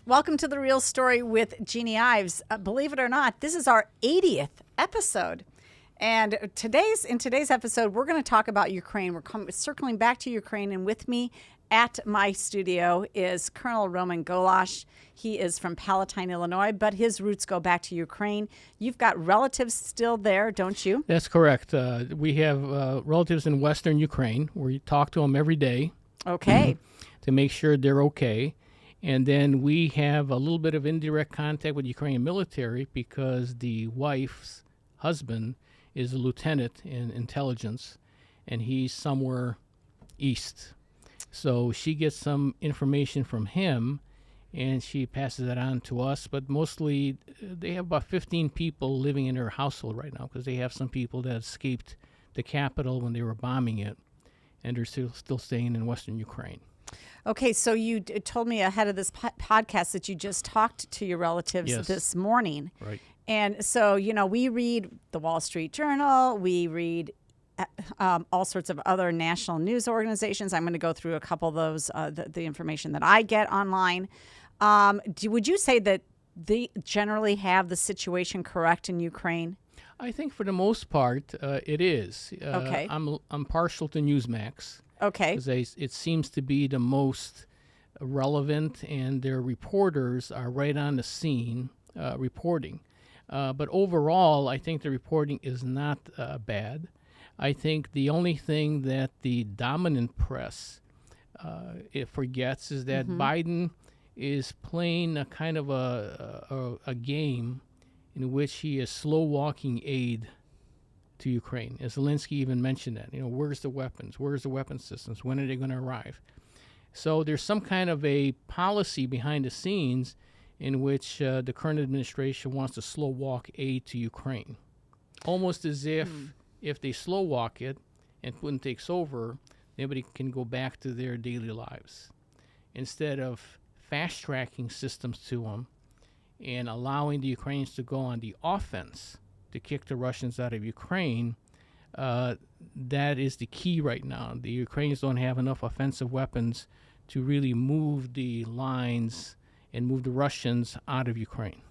Welcome to The Real Story with Jeannie Ives. Believe it or not, this is our 80th episode. And in today's episode, we're going to talk about Ukraine. We're circling back to Ukraine, and with me at my studio is Colonel Roman Golash. He is from Palatine, Illinois, but his roots go back to Ukraine. You've got relatives still there, don't you? That's correct. We have relatives in Western Ukraine. We talk to them every day. Okay. To make sure they're okay. And then we have a little bit of indirect contact with Ukrainian military because the wife's husband is a lieutenant in intelligence, and he's somewhere east. So she gets some information from him, and she passes that on to us. But mostly, they have about 15 people living in their household right now because they have some people that escaped the capital when they were bombing it, and they're still staying in Western Ukraine. Okay, so you told me ahead of this podcast that you just talked to your relatives this morning. Right. And so, we read the Wall Street Journal, we read all sorts of other national news organizations. I'm going to go through a couple of those, the information that I get online. Would you say that they generally have the situation correct in Ukraine? I think for the most part, it is. Okay. I'm partial to Newsmax. Okay. Because it seems to be the most relevant, and their reporters are right on the scene reporting. But overall, I think the reporting is not bad. I think the only thing that the dominant press it forgets is that Biden is playing a kind of a game in which he is slow-walking aid to Ukraine. As Zelensky even mentioned that, where's the weapons? Where's the weapon systems? When are they going to arrive? So there's some kind of a policy behind the scenes in which the current administration wants to slow walk aid to Ukraine. Almost as if they slow walk it and Putin takes over, everybody can go back to their daily lives. Instead of fast-tracking systems to them and allowing the Ukrainians to go on the offense to kick the Russians out of Ukraine, that is the key right now. The Ukrainians don't have enough offensive weapons to really move the lines and move the Russians out of Ukraine.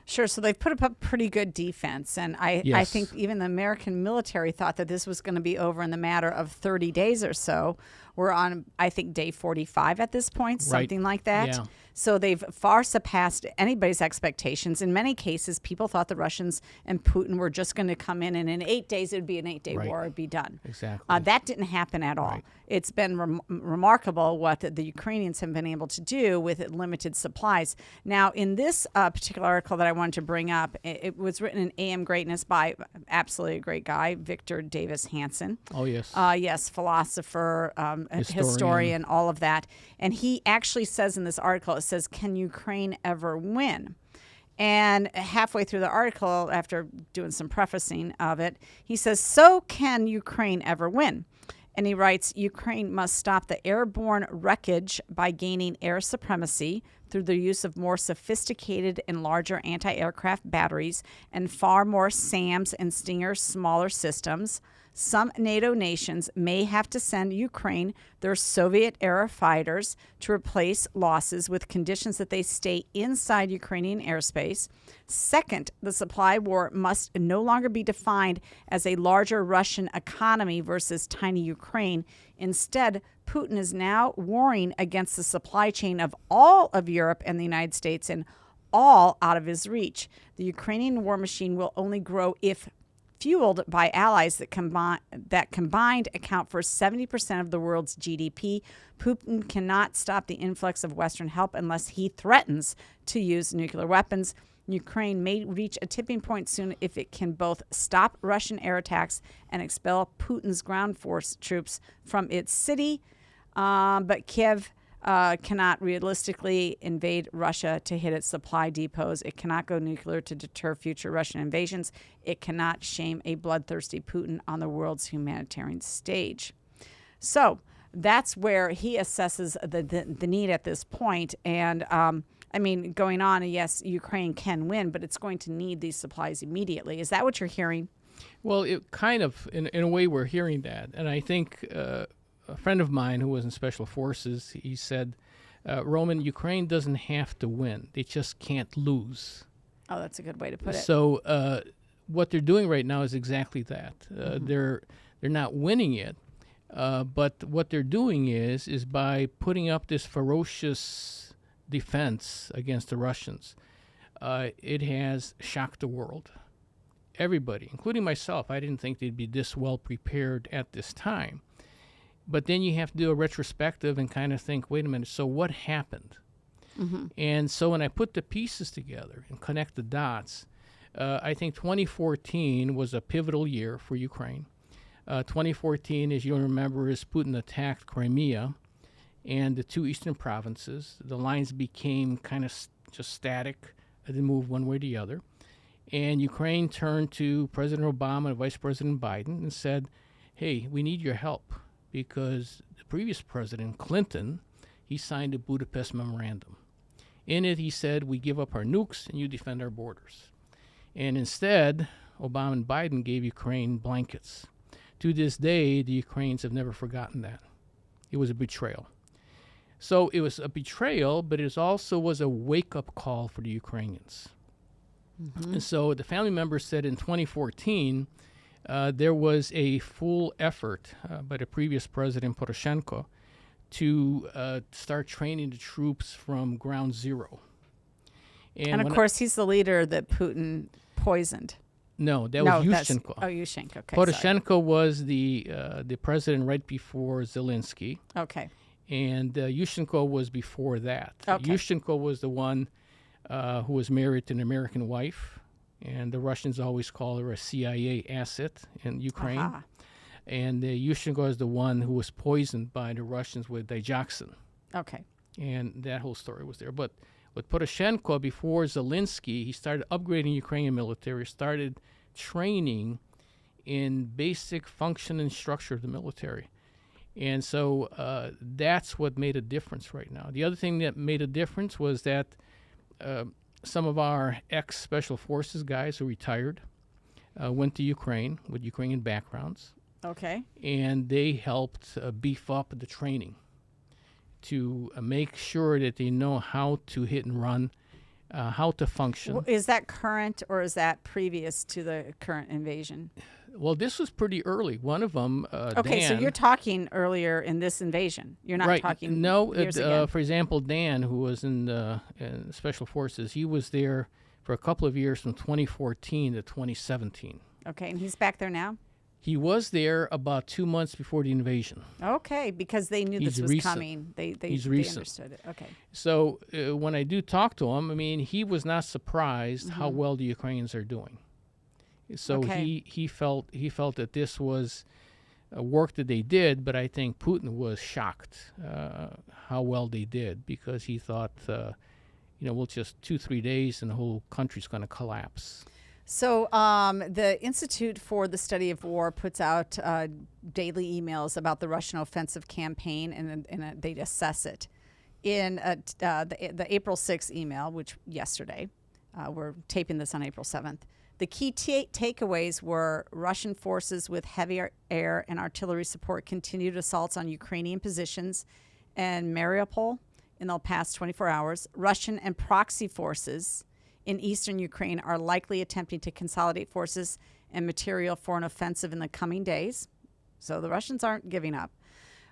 Sure. So they've put up a pretty good defense. And I think even the American military thought that this was going to be over in the matter of 30 days or so. We're on, I think, day 45 at this point, something like that. Yeah. So they've far surpassed anybody's expectations. In many cases, people thought the Russians and Putin were just going to come in, and in 8 days, it would be an 8-day war. It would be done. Exactly. That didn't happen at all. Right. It's been remarkable what the Ukrainians have been able to do with limited supplies. Now, in this particular article that I wanted to bring up, it was written in AM Greatness by absolutely a great guy, Victor Davis Hanson. Oh, yes. Yes, philosopher, historian, all of that. And he actually says in this article, it says, "Can Ukraine ever win?" And halfway through the article, after doing some prefacing of it, he says, "So can Ukraine ever win?" And he writes, "Ukraine must stop the airborne wreckage by gaining air supremacy through the use of more sophisticated and larger anti-aircraft batteries and far more SAMs and Stinger smaller systems. Some NATO nations may have to send Ukraine their Soviet-era fighters to replace losses with conditions that they stay inside Ukrainian airspace. Second, the supply war must no longer be defined as a larger Russian economy versus tiny Ukraine. Instead, Putin is now warring against the supply chain of all of Europe and the United States, and all out of his reach. The Ukrainian war machine will only grow if fueled by allies that combined account for 70% of the world's GDP. Putin cannot stop the influx of Western help unless he threatens to use nuclear weapons. Ukraine may reach a tipping point soon if it can both stop Russian air attacks and expel Putin's ground force troops from its city. But Kiev cannot realistically invade Russia to hit its supply depots. It cannot go nuclear to deter future Russian invasions. It cannot shame a bloodthirsty Putin on the world's humanitarian stage. So that's where he assesses the need at this point. And going on, yes, Ukraine can win, but it's going to need these supplies immediately. Is that what you're hearing? Well, it kind of, in a way, we're hearing that. And I think a friend of mine who was in Special Forces, he said Roman, Ukraine doesn't have to win. They just can't lose. Oh, that's a good way to put it. So what they're doing right now is exactly that. They're not winning it, but what they're doing is by putting up this ferocious defense against the Russians, it has shocked the world. Everybody, including myself, I didn't think they'd be this well prepared at this time. But then you have to do a retrospective and kind of think, wait a minute, so what happened? And so when I put the pieces together and connect the dots, I think 2014 was a pivotal year for Ukraine. 2014, as you'll remember, is Putin attacked Crimea and the two eastern provinces. The lines became kind of just static. They didn't move one way or the other. And Ukraine turned to President Obama and Vice President Biden and said, hey, we need your help, because the previous president, Clinton, he signed a Budapest Memorandum. In it, he said, we give up our nukes and you defend our borders. And instead, Obama and Biden gave Ukraine blankets. To this day, the Ukrainians have never forgotten that. It was a betrayal. So it was a betrayal, but it also was a wake-up call for the Ukrainians. And so the family members said in 2014, there was a full effort by the previous president, Poroshenko, to start training the troops from ground zero. And of course, he's the leader that Putin poisoned. No, that was Yushchenko. Yushchenko. Okay, Poroshenko was the president right before Zelensky. Okay. And Yushchenko was before that. Okay. Yushchenko was the one who was married to an American wife, and the Russians always call her a CIA asset in Ukraine. Aha. And Yushchenko is the one who was poisoned by the Russians with digoxin. Okay. And that whole story was there. But with Poroshenko, before Zelensky, he started upgrading Ukrainian military, started training in basic function and structure of the military. And so that's what made a difference right now. The other thing that made a difference was that some of our ex-Special Forces guys who retired went to Ukraine with Ukrainian backgrounds. Okay. And they helped beef up the training to make sure that they know how to hit and run, how to function. Is that current or is that previous to the current invasion? Well, this was pretty early. One of them, okay, Dan, so you're talking earlier in this invasion. You're not right, talking no, years ago. for example, Dan, who was in Special Forces, he was there for a couple of years from 2014 to 2017. Okay, and he's back there now? He was there about 2 months before the invasion. Okay, because they knew this was recent. coming. They understood it. Okay. So when I do talk to him, I mean, he was not surprised how well the Ukrainians are doing. So he felt that this was work that they did, but I think Putin was shocked how well they did, because he thought, well, just 2-3 days and the whole country's going to collapse. So the Institute for the Study of War puts out daily emails about the Russian offensive campaign, and they assess it. In the April 6th email, which yesterday, we're taping this on April 7th, the key takeaways were Russian forces with heavy air and artillery support continued assaults on Ukrainian positions in Mariupol in the past 24 hours. Russian and proxy forces in eastern Ukraine are likely attempting to consolidate forces and material for an offensive in the coming days. So the Russians aren't giving up.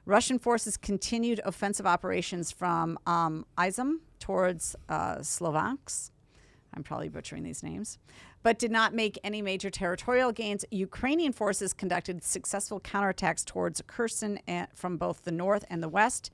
Russian forces continued offensive operations from Izum towards Slovansk. I'm probably butchering these names, but did not make any major territorial gains. Ukrainian forces conducted successful counterattacks towards Kherson from both the north and the west.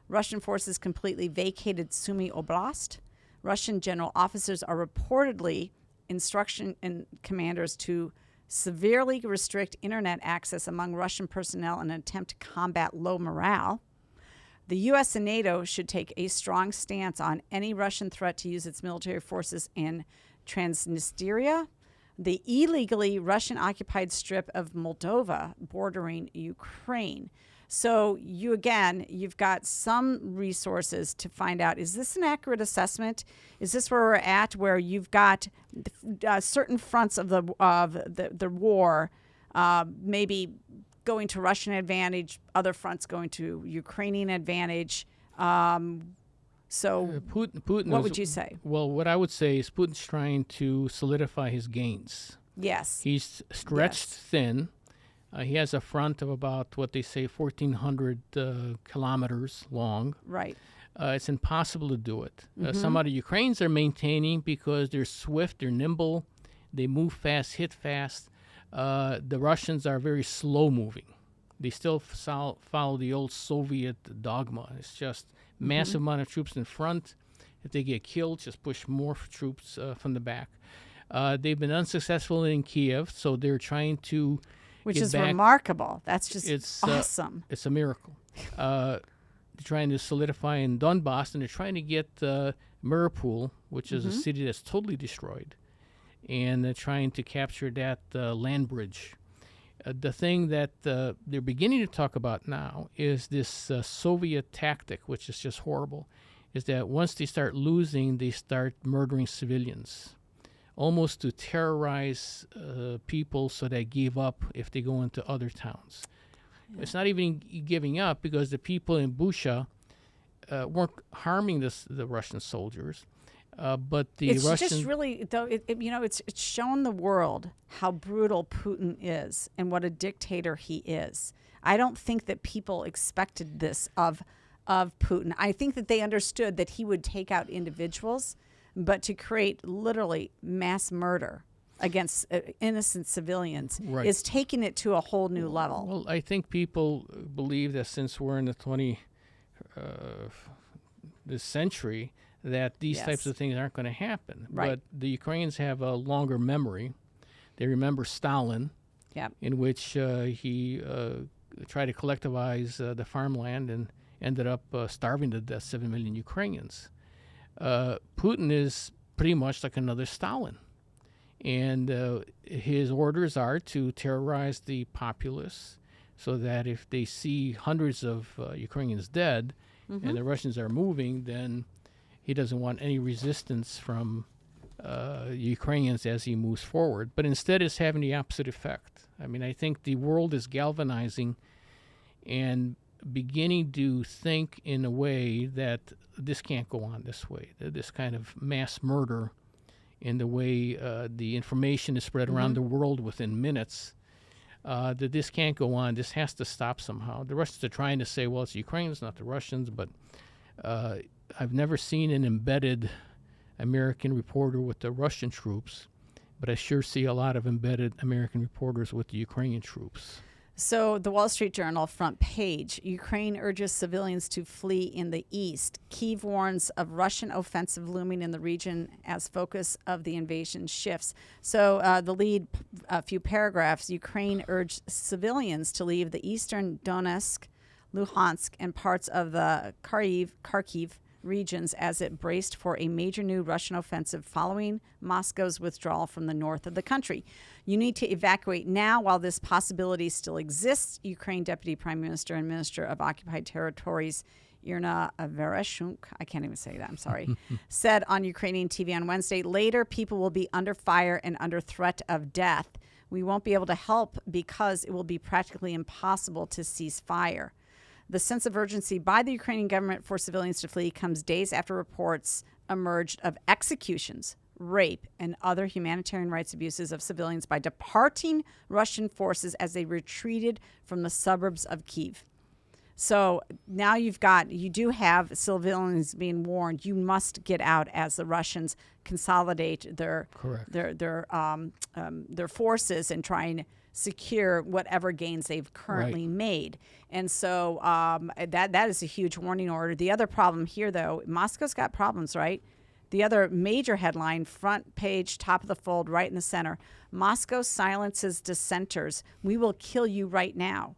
Russian forces completely vacated Sumy Oblast. Russian general officers are reportedly instructing commanders to severely restrict internet access among Russian personnel in an attempt to combat low morale. The U.S. and NATO should take a strong stance on any Russian threat to use its military forces in Transnistria, the illegally Russian-occupied strip of Moldova bordering Ukraine. So you've got some resources to find out, is this an accurate assessment? Is this where we're at, where you've got certain fronts of the war maybe going to Russian advantage, other fronts going to Ukrainian advantage? So Putin what would you say? Well, what I would say is Putin's trying to solidify his gains. Yes. He's stretched thin. He has a front of about what they say 1,400 kilometers long. Right. It's impossible to do it. Some of the Ukrainians are maintaining because they're swift, they're nimble, they move fast, hit fast. The Russians are very slow moving. They still follow the old Soviet dogma. It's just massive amount of troops in front. If they get killed, just push more troops from the back. They've been unsuccessful in Kiev, so they're trying to Which get is back. remarkable. That's just awesome. It's a miracle. They're trying to solidify in Donbass, and they're trying to get Mariupol, which is a city that's totally destroyed, and they're trying to capture that land bridge. The thing that they're beginning to talk about now is this Soviet tactic, which is just horrible, is that once they start losing, they start murdering civilians, almost to terrorize people so they give up if they go into other towns. Yeah. It's not even giving up because the people in Busha weren't harming the Russian soldiers. But the it's Russian... just really, though, it's shown the world how brutal Putin is and what a dictator he is. I don't think that people expected this of Putin. I think that they understood that he would take out individuals, but to create literally mass murder against innocent civilians is taking it to a whole new level. Well, I think people believe that since we're in the this century, that these types of things aren't going to happen. Right. But the Ukrainians have a longer memory. They remember Stalin, in which he tried to collectivize the farmland and ended up starving to death 7 million Ukrainians. Putin is pretty much like another Stalin. And his orders are to terrorize the populace so that if they see hundreds of Ukrainians dead and the Russians are moving, then he doesn't want any resistance from Ukrainians as he moves forward. But instead, it's having the opposite effect. I mean, I think the world is galvanizing and beginning to think in a way that this can't go on this way. This kind of mass murder in the way the information is spread around the world within minutes, that this can't go on. This has to stop somehow. The Russians are trying to say, well, it's the Ukrainians, not the Russians, but I've never seen an embedded American reporter with the Russian troops, but I sure see a lot of embedded American reporters with the Ukrainian troops. So the Wall Street Journal front page, Ukraine urges civilians to flee in the east. Kyiv warns of Russian offensive looming in the region as focus of the invasion shifts. So the lead few paragraphs, Ukraine urged civilians to leave the eastern Donetsk, Luhansk, and parts of the Kharkiv regions as it braced for a major new Russian offensive following Moscow's withdrawal from the north of the country. You need to evacuate now while this possibility still exists, Ukraine Deputy Prime Minister and Minister of Occupied Territories Irina Vereshchuk, I can't even say that, I'm sorry, said on Ukrainian TV on Wednesday. Later, people will be under fire and under threat of death. We won't be able to help because it will be practically impossible to cease fire. The sense of urgency by the Ukrainian government for civilians to flee comes days after reports emerged of executions, rape, and other humanitarian rights abuses of civilians by departing Russian forces as they retreated from the suburbs of Kyiv. So now you do have civilians being warned, you must get out as the Russians consolidate their forces and try and secure whatever gains they've currently made. And so that is a huge warning order. The other problem here, though, Moscow's got problems, right? The other major headline, front page, top of the fold, right in the center, Moscow silences dissenters. We will kill you right now.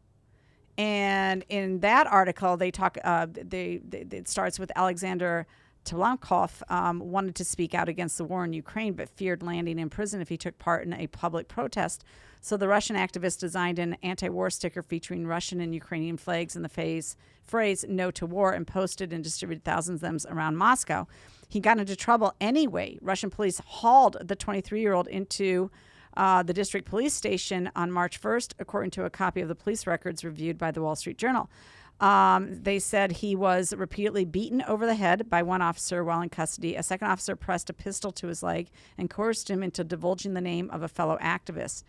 And in that article, they talk. It starts with Alexander Tlankov wanted to speak out against the war in Ukraine, but feared landing in prison if he took part in a public protest. So the Russian activist designed an anti-war sticker featuring Russian and Ukrainian flags and the phrase "No to War" and posted and distributed thousands of them around Moscow. He got into trouble anyway. Russian police hauled the 23-year-old into the district police station on March 1st, according to a copy of the police records reviewed by the Wall Street Journal. They said he was repeatedly beaten over the head by one officer while in custody. A second officer pressed a pistol to his leg and coerced him into divulging the name of a fellow activist.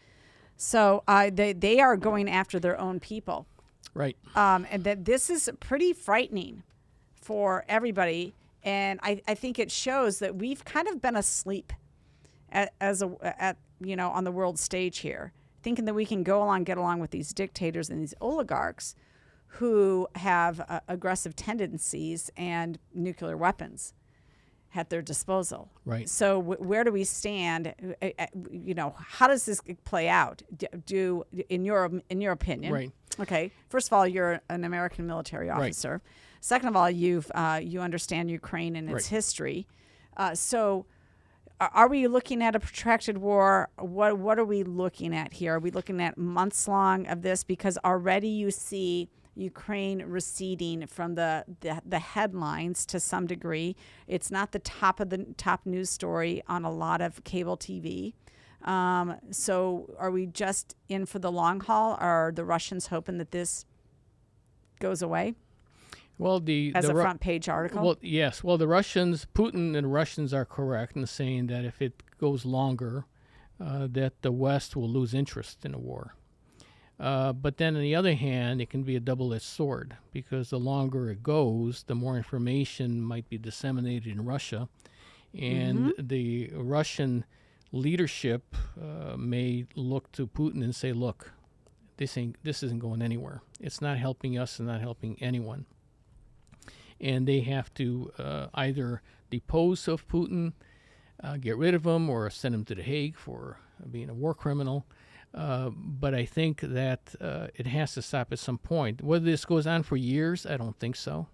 So they are going after their own people. Right. And that this is pretty frightening for everybody. And I think it shows that we've kind of been asleep on the world stage here, thinking that we can get along with these dictators and these oligarchs who have aggressive tendencies and nuclear weapons at their disposal. Right. So where do we stand? How does this play out? Do in your opinion? Right. Okay. First of all, you're an American military officer. Right. Second of all, you understand Ukraine and its history. So are we looking at a protracted war? What are we looking at here? Are we looking at months long of this? Because already you see Ukraine receding from the headlines to some degree. It's not the top news story on a lot of cable TV. So are we just in for the long haul? Are the Russians hoping that this goes away? Well, a front page article. Well, yes. Well, Putin and the Russians are correct in saying that if it goes longer, that the West will lose interest in the war. But then on the other hand, it can be a double-edged sword, because the longer it goes, the more information might be disseminated in Russia, and the Russian leadership may look to Putin and say, "Look, this isn't going anywhere. It's not helping us and not helping anyone." And they have to either depose of Putin, get rid of him, or send him to The Hague for being a war criminal. But I think that it has to stop at some point. Whether this goes on for years, I don't think so.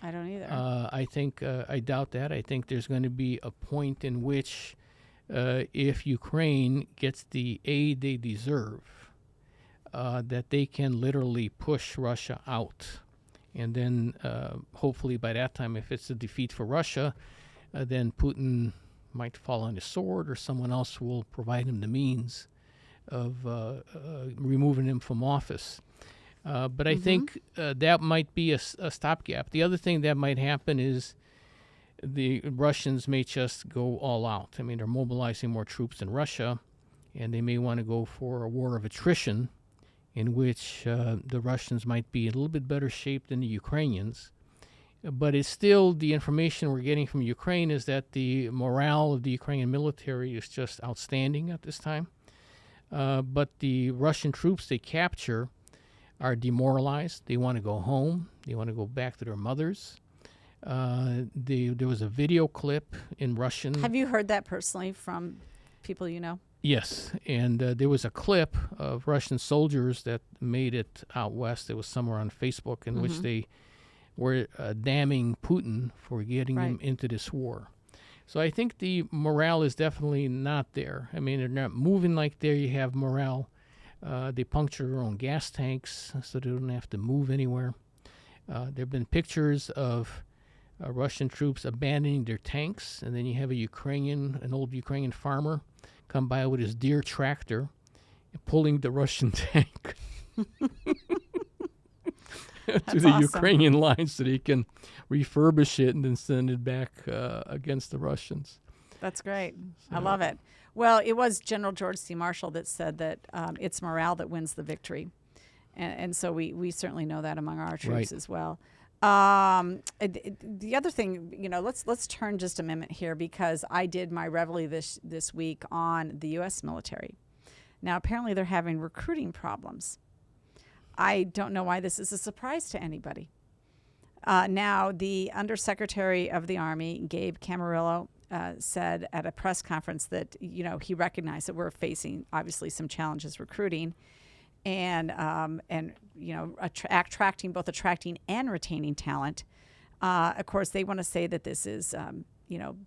I don't either. I doubt that. I think there's going to be a point in which if Ukraine gets the aid they deserve, that they can literally push Russia out. And then hopefully by that time, if it's a defeat for Russia, then Putin might fall on his sword, or someone else will provide him the means of removing him from office. But I think that might be a stopgap. The other thing that might happen is the Russians may just go all out. I mean, they're mobilizing more troops in Russia, and they may want to go for a war of attrition, in which the Russians might be in a little bit better shape than the Ukrainians. But it's still, the information we're getting from Ukraine is that the morale of the Ukrainian military is just outstanding at this time. But the Russian troops they capture are demoralized. They want to go home. They want to go back to their mothers. There was a video clip in Russian. Have you heard that personally from people you know? Yes, and there was a clip of Russian soldiers that made it out west. It was somewhere on Facebook in which they were damning Putin for getting him into this war. So I think the morale is definitely not there. I mean, they're not moving like there. You have morale. They puncture their own gas tanks so they don't have to move anywhere. There have been pictures of Russian troops abandoning their tanks, and then you have an old Ukrainian farmer come by with his Deere tractor and pulling the Russian tank to the Ukrainian line so they can refurbish it and then send it back against the Russians. That's great. I love it. Well, it was General George C. Marshall that said that it's morale that wins the victory. And so we certainly know that among our troops as well. The other thing, let's turn just a minute here, because I did my reveille this week on the U.S. military. Now, apparently they're having recruiting problems. I don't know why this is a surprise to anybody. Now, the Undersecretary of the Army, Gabe Camarillo, said at a press conference that, he recognized that we're facing, obviously, some challenges recruiting. And attracting and retaining talent. Of course, they want to say that this is,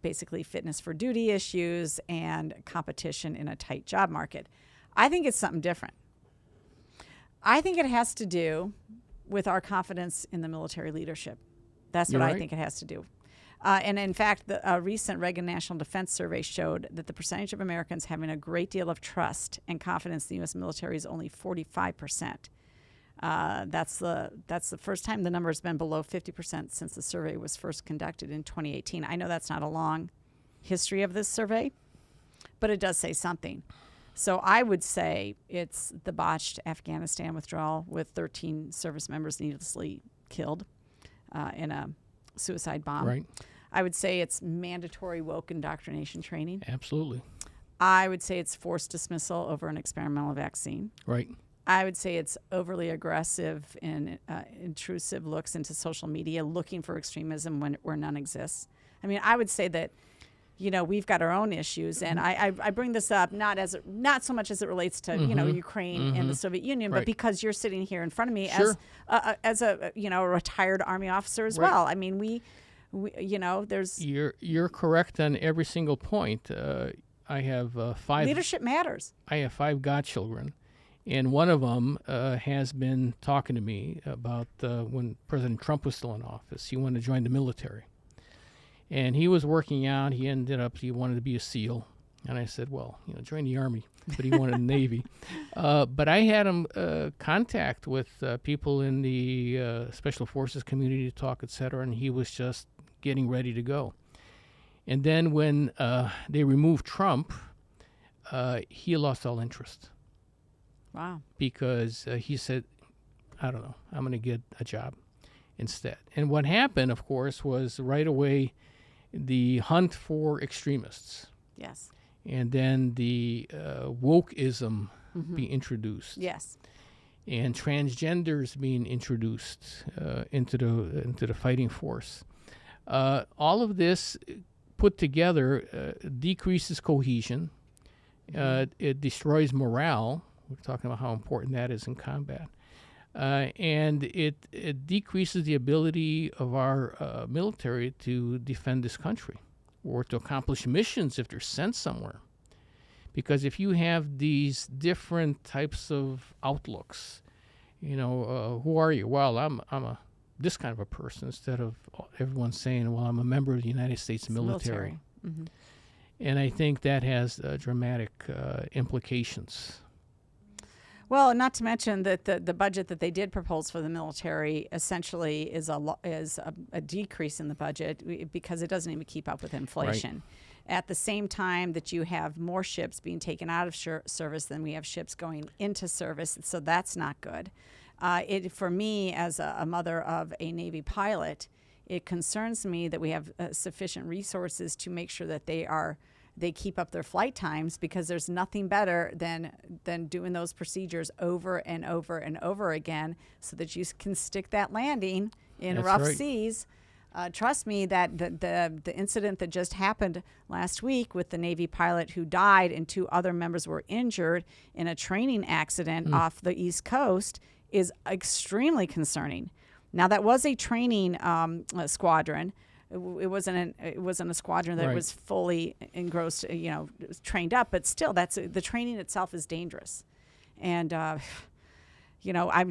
basically fitness for duty issues and competition in a tight job market. I think it's something different. I think it has to do with our confidence in the military leadership. That's what I think it has to do. And in fact, a recent Reagan National Defense Survey showed that the percentage of Americans having a great deal of trust and confidence in the U.S. military is only 45%. That's the first time the number has been below 50% since the survey was first conducted in 2018. I know that's not a long history of this survey, but it does say something. So I would say it's the botched Afghanistan withdrawal with 13 service members needlessly killed in a suicide bomb. Right. I would say it's mandatory woke indoctrination training. Absolutely. I would say it's forced dismissal over an experimental vaccine. Right. I would say it's overly aggressive and intrusive looks into social media, looking for extremism where none exists. I mean, I would say that, we've got our own issues, and I bring this up not so much as it relates to Ukraine and the Soviet Union, but because you're sitting here in front of me as a retired Army officer as well. I mean, we there's you're correct on every single point. I have 5 leadership matters. I have 5 godchildren. And one of them has been talking to me about when President Trump was still in office. He wanted to join the military. And he was working out. He wanted to be a SEAL. And I said, well, join the Army. But he wanted the Navy. But I had him contact with people in the Special Forces community to talk, et cetera. And he was just getting ready to go. And then when they removed Trump, he lost all interest. Wow. Because he said, I don't know, I'm going to get a job instead. And what happened, of course, was right away the hunt for extremists. Yes. And then the wokeism be introduced. Yes. And transgenders being introduced into the fighting force. All of this put together decreases cohesion. It destroys morale. We're talking about how important that is in combat. And it decreases the ability of our military to defend this country or to accomplish missions if they're sent somewhere. Because if you have these different types of outlooks, who are you? Well, I'm this kind of a person, instead of everyone saying, well, I'm a member of the United States military. Mm-hmm. And I think that has dramatic implications. Well, not to mention that the budget that they did propose for the military essentially is a decrease in the budget because it doesn't even keep up with inflation. Right. At the same time that you have more ships being taken out of service than we have ships going into service, so that's not good. For me, as a mother of a Navy pilot, it concerns me that we have sufficient resources to make sure that they keep up their flight times, because there's nothing better than doing those procedures over and over and over again so that you can stick that landing in That's rough right. seas. Trust me that the incident that just happened last week with the Navy pilot who died and 2 other members were injured in a training accident off the East Coast is extremely concerning. Now, that was a training squadron. It wasn't a squadron that Right. was fully engrossed, trained up. But still, the training itself is dangerous. And I'm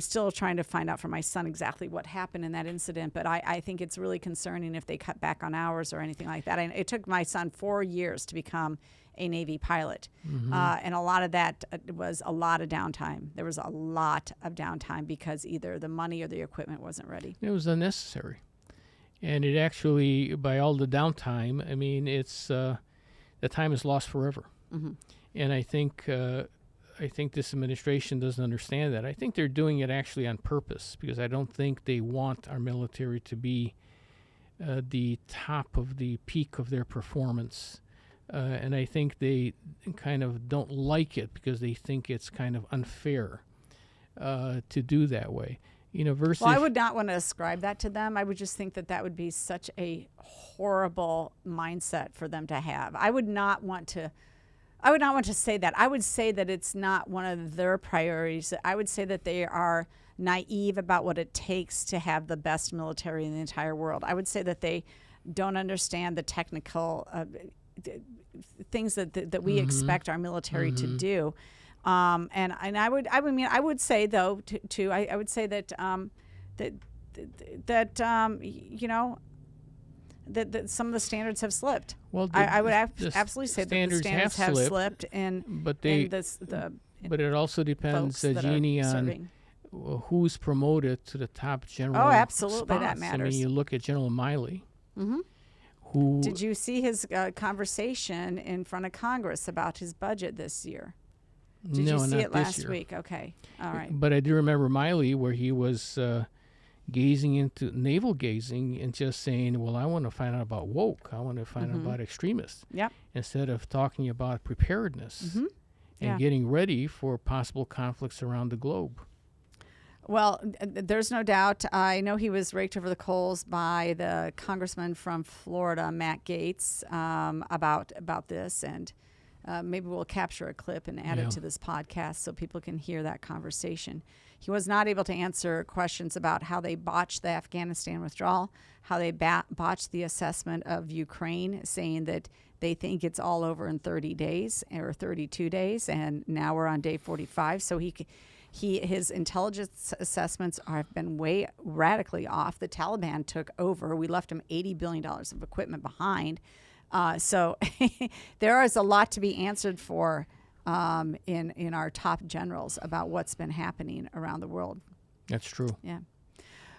still trying to find out from my son exactly what happened in that incident. But I think it's really concerning if they cut back on hours or anything like that. And it took my son 4 years to become a Navy pilot. And a lot of that was a lot of downtime. There was a lot of downtime because either the money or the equipment wasn't ready. It was unnecessary. And it actually, by all the downtime, I mean, it's the time is lost forever. And I think this administration doesn't understand that. I think they're doing it actually on purpose, because I don't think they want our military to be the top of the peak of their performance. And I think they kind of don't like it because they think it's kind of unfair to do that way. Versus Well, I would not want to ascribe that to them. I would just think that would be such a horrible mindset for them to have. I would not want to say that. I would say that it's not one of their priorities. I would say that they are naive about what it takes to have the best military in the entire world. I would say that they don't understand the technical things that we expect our military to do. And I would say though too. I would say that that some of the standards have slipped. Well, I would absolutely say that the standards have slipped, but it also depends, Jeannie, on who's promoted to the top general. Oh, absolutely, spots. that matters. I mean, you look at General Miley. Mm-hmm. Who did you see his conversation in front of Congress about his budget this year? Did no, you see not it last this year. week? Okay, all right. But I do remember Miley, where he was gazing into navel gazing and just saying, "Well, I want to find out about woke. I want to find out about extremists." Yep. Instead of talking about preparedness and getting ready for possible conflicts around the globe. Well, there's no doubt. I know he was raked over the coals by the congressman from Florida, Matt Gaetz, about this, and maybe we'll capture a clip and add it to this podcast so people can hear that conversation. He was not able to answer questions about how they botched the Afghanistan withdrawal, how they botched the assessment of Ukraine, saying that they think it's all over in 30 days or 32 days, and now we're on day 45. So his intelligence assessments have been way radically off. The Taliban took over. We left them $80 billion of equipment behind. So there is a lot to be answered for in our top generals about what's been happening around the world. That's true. Yeah.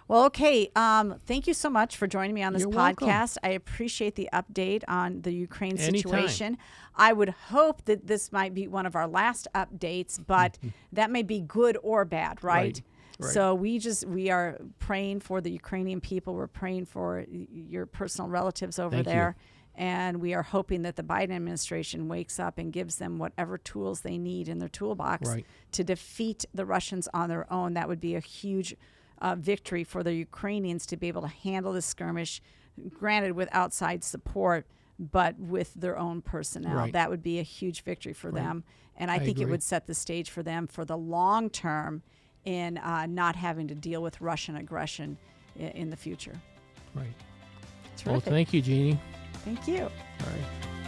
Well, okay. Thank you so much for joining me on this You're podcast. welcome. I appreciate the update on the Ukraine Anytime. situation. I would hope that this might be one of our last updates, but that may be good or bad, right? Right. So we are praying for the Ukrainian people. We're praying for your personal relatives over Thank there. And we are hoping that the Biden administration wakes up and gives them whatever tools they need in their toolbox to defeat the Russians on their own. That would be a huge victory for the Ukrainians to be able to handle the skirmish, granted with outside support, but with their own personnel. Right. That would be a huge victory for them. And I think agree. it would set the stage for them for the long term in not having to deal with Russian aggression in the future. Right. Terrific. Well, thank you, Jeannie. Thank you. All right.